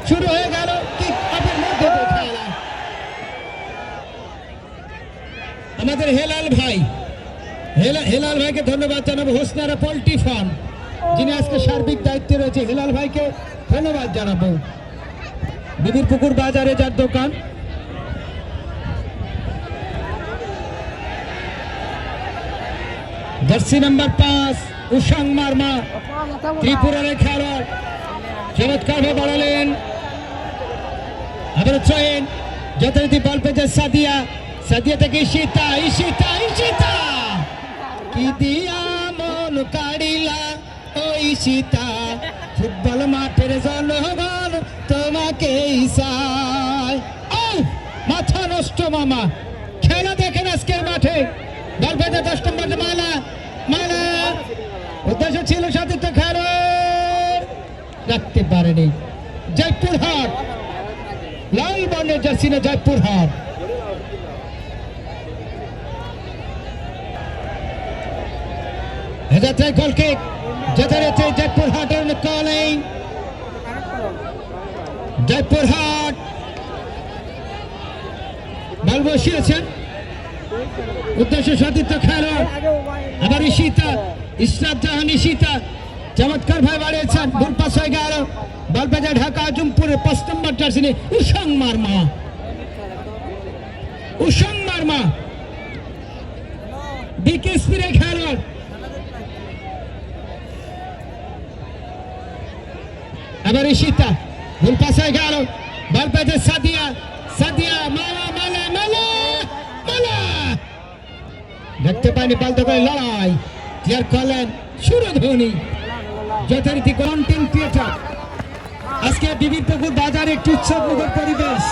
শুরু হয়ে গেল কিক অফের মধ্যে দিয়ে খেলা। আমাদের হেলাল ভাই, হেলাল ভাইকে ধন্যবাদ জানাবো। হোসনারা পোল্ট্রি ফার্ম যিনি আজকে সার্বিক দায়িত্বে রয়েছে, হেলাল ভাইকে ধন্যবাদ জানাবো। বিবির পুকুর বাজারে যার দোকান। জার্সি নাম্বার 5 উসাং মারমা ত্রিপুরার খেলোয়াড় চমৎকার ভাবে বাড়ালেন। আবার চয়েন যথারীতি বল পেয়েছে সাদিয়া, সাদিয়া থেকে ঈশিতা, ঈশিতা, ঈশিতা কি দিয়া মন কাড়িলা ও ঈশিতা, ফুটবল মাঠের জনগণ তোমাকে চায়। মাথা নষ্ট মামা, খেলা দেখেন আজকের মাঠে। বল পেয়েছে 10 নম্বর মালা, মালা উদ্দেশ্য ছিল সাথিত্ব খেলো, রাখতে পারেনি। জয়পুর হাট লাল বর্ণের জার্সি না জয়পুর হাট। গোল কিক যেতে রয়েছে জয়পুর হাটের কলেই। জয়পুর হাট বল বসিয়েছেন, উদ্দেশ্য সাথিত্ব খেলো। আবার ঈশিতা, ইসরাত জাহান ঈশিতা চমৎকার ভাবে বাড়িয়েছেন। ভুল পাস হয়ে গেল। বল পেয়ে ঢাকা আজমপুরের 5 নম্বর জার্সি উসাং মারমা, উসাং মারমা বিকেএসপির খেলোয়াড়। আবার ঈশিতা, ভুল পাস হয়ে গেল। বল পেয়েছে সাদিয়া, সাদিয়া মালা, মালা, মালা, মালা দেখতে পায়নি। বল দখলে লড়াই, ক্লিয়ার করলেন সুরধ্বনি। যথারীতি কন্টেন্ট ক্রিয়েটর আজকে বিবির পুকুর বাজারে একটি উৎসবমুখর পরিবেশ।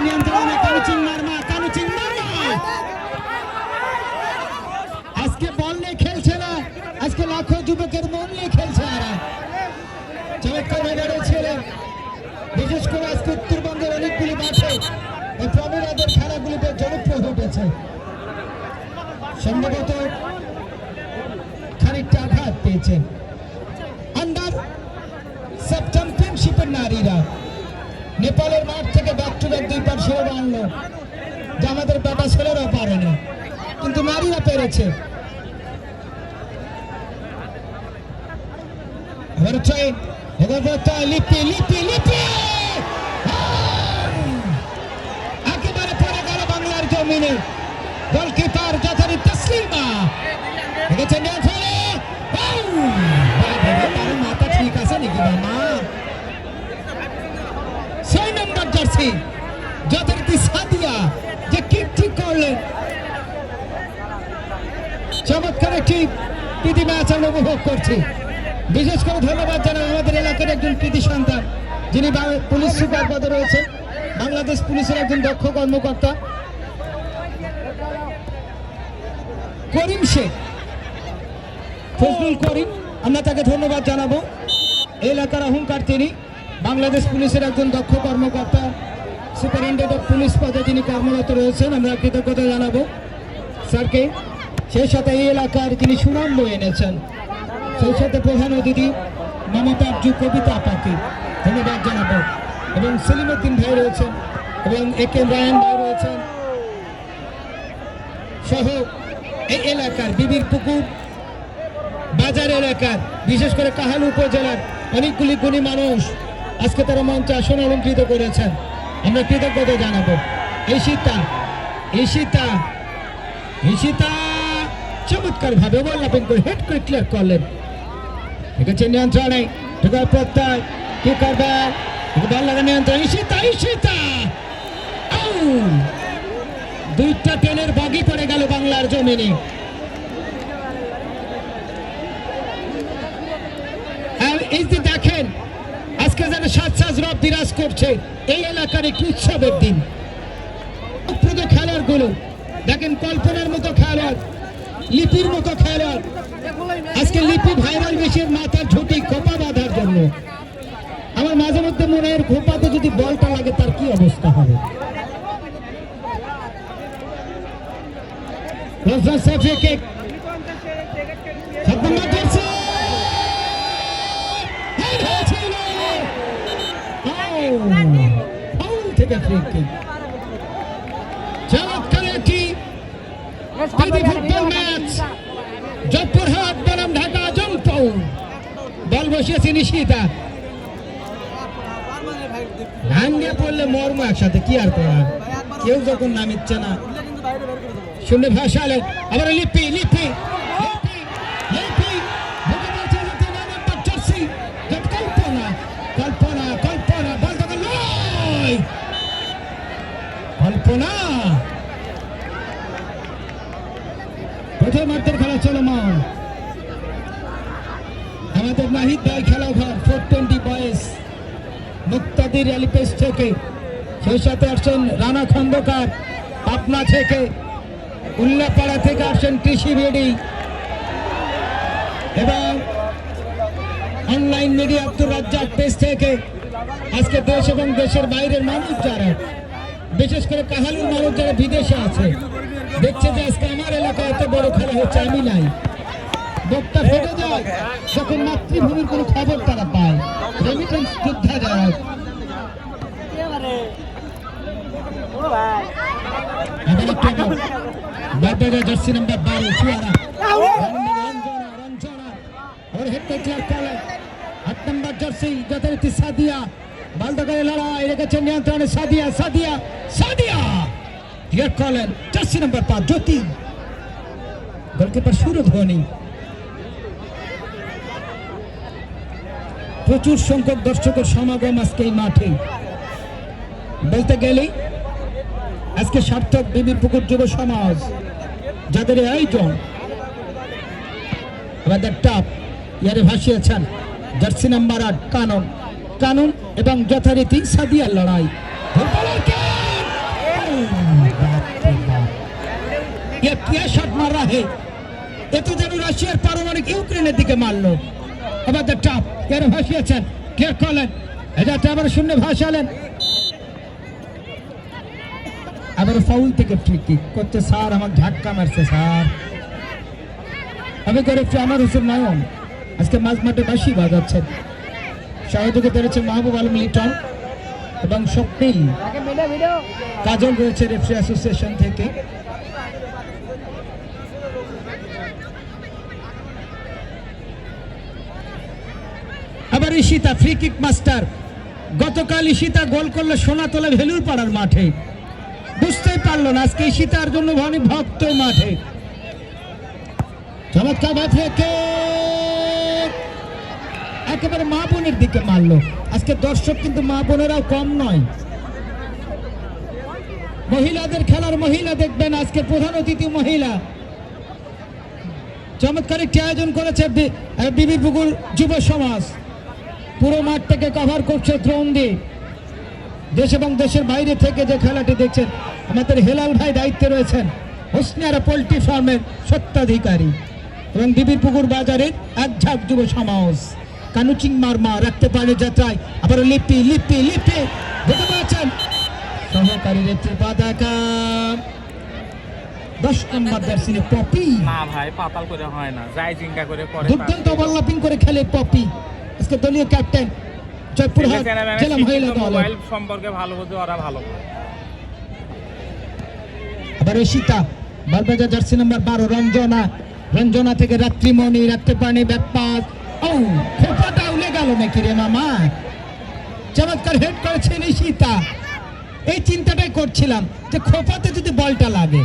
নিয়ন্ত্রণে কানুচিং মারমা, কানুচিং মারমা আজকে বল নিয়ে খেলছে না, আজকে লাখো যুবকের মন নিয়ে খেলছে। এরা চমৎকার ছিলেন, বিশেষ করে আজকে উত্তরবঙ্গের অনেকগুলি মাঠে এই প্রবীণদের খেলাগুলিতে জনপ্রিয় হয়ে উঠেছে। সম্ভবত খানিকটা আঘাত পেয়েছে। আন্ডার সাব চ্যাম্পিয়নশিপের নারীরা নেপালের মাঠ থেকে ব্যাক টু ব্যাক 2 বার শিরোপা আনলো, যা আমাদের বেটা ছেলেরাও পারেনি, কিন্তু নারীরা পেরেছে। লিপি, লিপি, লিপি একেবারে পড়ে গেল বাংলার জমিনে। গোলকিপার যথারীতি তসলিমা মাথা ঠিক আছে নাকি মামা? 6 নম্বর জার্সি যথারীতি সাদিয়া যে কিক ঠিক করলেন। চমৎকার একটি প্রীতি ম্যাচ আমরা উপভোগ করছি। বিশেষ করে ধন্যবাদ জানাই আমাদের এলাকার একজন কৃতি সন্তান যিনি পুলিশ সুপার পদে রয়েছে, বাংলাদেশ পুলিশের একজন দক্ষ কর্মকর্তা করিম শেখ, ফজলুল করিম। আমরা তাকে ধন্যবাদ জানাবো। এলাকার অহংকার তিনি, বাংলাদেশ পুলিশের একজন দক্ষ কর্মকর্তা, সুপারিনটেন্ডেন্ট অফ পুলিশ পদে তিনি কর্মরত রয়েছেন। আমরা কৃতজ্ঞতা জানাবো স্যারকে। সেই সাথে এই এলাকার তিনি সুনাম বয়ে এনেছেন, সেই সাথে প্রধান অতিথি মমতা কবিতা আপাকে ধন্যবাদ জানাবো। এবং সেলিমউদ্দিন ভাই রয়েছেন এবং একে রায়ন ভাই রয়েছেন সহ এই এলাকার বিবির পুকুর বাজার এলাকার, বিশেষ করে কাহালু উপজেলার অনেকগুলি গুণী মানুষ আজকে তারা মঞ্চে আসন অলঙ্কৃত করেছেন। আমরা কৃতজ্ঞতা জানাবো। ঈশিতা, ঈশিতা, ঈশিতা চমৎকার ভাবে ওভারল্যাপিং করে হেড করে ক্লিয়ার করলেন। ঠিক আছে, নিয়ন্ত্রণে ঢোকার প্রত্যয় কি করবে, বল লাগা নিয়ন্ত্রণ। ঈশিতা, ঈশিতা 2টা ট্রেনের বগি পড়ে গেল বাংলার জমিনে। এই যে দেখেন আজকে যেন সাজ রব বিরাজ করছে এই এলাকার একটি উৎসবের দিন। খেলোয়াড় গুলো দেখেন, কল্পনার মতো খেলোয়াড়, লিপির মতো খেলোয়াড়। আজকে লিপি ভাইরাল বেশির মাথার ঝুঁটি খোপা বাঁধার জন্য। আমার মাঝে মধ্যে মনে হয় খোপাতে যদি বলটা লাগে তার কি অবস্থা হবে। থেকে ফ্রি কিক। চমৎকার একটি ফুটবল ম্যাচ, জয়পুরহাট বনাম ঢাকা জম্পৌ। বল বসিয়েছে নিশিতা, ভাঙ্গে পড়লে মর্ম একসাথে, কি আর করা, কেউ যখন নামিচ্ছে না। শূন্য ভাসালে আবার লিপি লিপি কল্পনা কল্পনা কল্পনা বল কল্পনা। প্রথমার্ধের খেলা চলমান। আমাদের নাহিদ ভাই খেলাঘর 420 বয়েস মুক্তাদির এলিপেস থেকে, সেই সাথে আসছেন রানা খন্দকার পাবনা থেকে, উল্লাপাড়া থেকে আসছেন কৃষি বেডি এবং online media Abdur Razzak page থেকে। আজকে দেশ এবং দেশের বাইরের মানুষ যারা, বিশেষ করে কাহালুর মানুষ যারা বিদেশে আছে, দেখছে যে আজকে আমার এলাকায় এত বড় খেলা হচ্ছে, আমি নাই। বক্তা ফেটে যায় যখন মাতৃভূমির কোনো খবর তারা পায়। রেমিটেন্স যোদ্ধা যারা, জার্সি নাম্বার 12 চুয়ারা রঞ্জনা ওর হেড কোচ কলেন 8 নম্বর জার্সি যথারীতি সাদিয়া, বালদগারে লড়াই রেখেছেন নিয়ন্ত্রণে সাদিয়া সাদিয়া সাদিয়া হেড কলেন jersey number 5 Jyoti, goalkeeper Suradhwani. প্রচুর সংখ্যক দর্শকের সমাগম আজকে এই মাঠে। বলতে গেলেই আজকে সার্থক বিবির পুকুর যুব সমাজ যাদের আয়োজন। আমাদের টপ ইয়ারে ভাসিয়েছেন জার্সি নাম্বার 8 কানন কানন এবং যথারীতি সাদিয়ার লড়াই। শট মারা হে, এত যেন রাশিয়ার পারমাণবিক ইউক্রেনের দিকে মারলো। আমাদের টপ ইয়ারে ভাসিয়েছেন ক্লিয়ার করলেন, এটা আবার শূন্য ভাসালেন। আবার ফাউল থেকে ফ্রি কিক করতে, স্যার আমার ধাক্কা মারছে স্যার। আমি করে আমার হুসেন নায়ন আজকে মাঝ মাঠে বাঁশি বাজাচ্ছেন। সহযোগিতা রয়েছে মাহবুব আলম লিটন এবং স্বপ্নিল কাজল রয়েছে রেফারি অ্যাসোসিয়েশন থেকে। আবার ঈশিতা ফ্রি কিক মাস্টার। গতকাল ঈশিতা গোল করলে সোনাতলা ভেলুর পাড়ার মাঠে, বুঝতেই পারলো না আজকে ঈশিতার জন্য অনেক ভক্ত মাঠে। চমৎকার ভাব রেখে একেবারে মা বোনের দিকে মারলো। আজকে দর্শক কিন্তু মা বোনেরাও কম নয়। মহিলাদের খেলার মহিলা দেখবেন, আজকে প্রধান অতিথি মহিলা। চমৎকার একটি আয়োজন করেছে বিবির পুকুর যুব সমাজ। পুরো মাঠটাকে কভার করছে ড্রোন দিয়ে। দেশ এবং দেশের বাইরে থেকে যে খেলাটি দেখছেন, আমাদের হেলাল ভাই দায়িত্বে রয়েছেন, হোসনিয়ারা পোল্ট্রি ফার্মের স্বত্বাধিকারী এবং বিবির পুকুর বাজারের এক ঝাঁক যুব সমাজ। কানুচিং মারমা রাখতে পারে যাত্রায়, আবার লিপি লিপি লিপি দেখতে পাচ্ছেন সহকারী নেত্রী পতাকা 10 নম্বর জার্সি পপি। না ভাই পাতাল করে হয় না, যাই চিন্তা করে করে দুর্দান্ত ওভারল্যাপিং করে খেলে পপি। আজকে দলীয় ক্যাপ্টেন জয়পুরহাট জেলা মহিলা দল মোবাইল সম্পর্কে ভালো বুঝে ওরা ভালো। আবার ঈশিতা বালবাজার জার্সি নাম্বার 12 রঞ্জনা, রঞ্জনা থেকে রাত্রিমণি রাখতে পারে ব্যাপার। ও খোপাটা উলে গেল নাকি রে মামা। চমৎকার হেড করেছেন ঈশিতা। এই চিন্তাটাই করছিলাম যে খোপাতে যদি বলটা লাগে।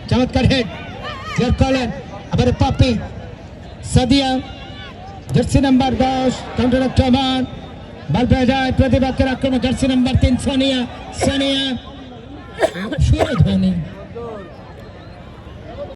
চমৎকার হেড ক্লিয়ার করলেন। আবার পাপি সাদিয়া জার্সি নাম্বার 10 কাউন্টার আক্রমণ, বল পেয়ে যায় প্রতিপক্ষের আক্রমণ জার্সি নাম্বার 3 সোনিয়া সোনিয়া সুরধ্বনি।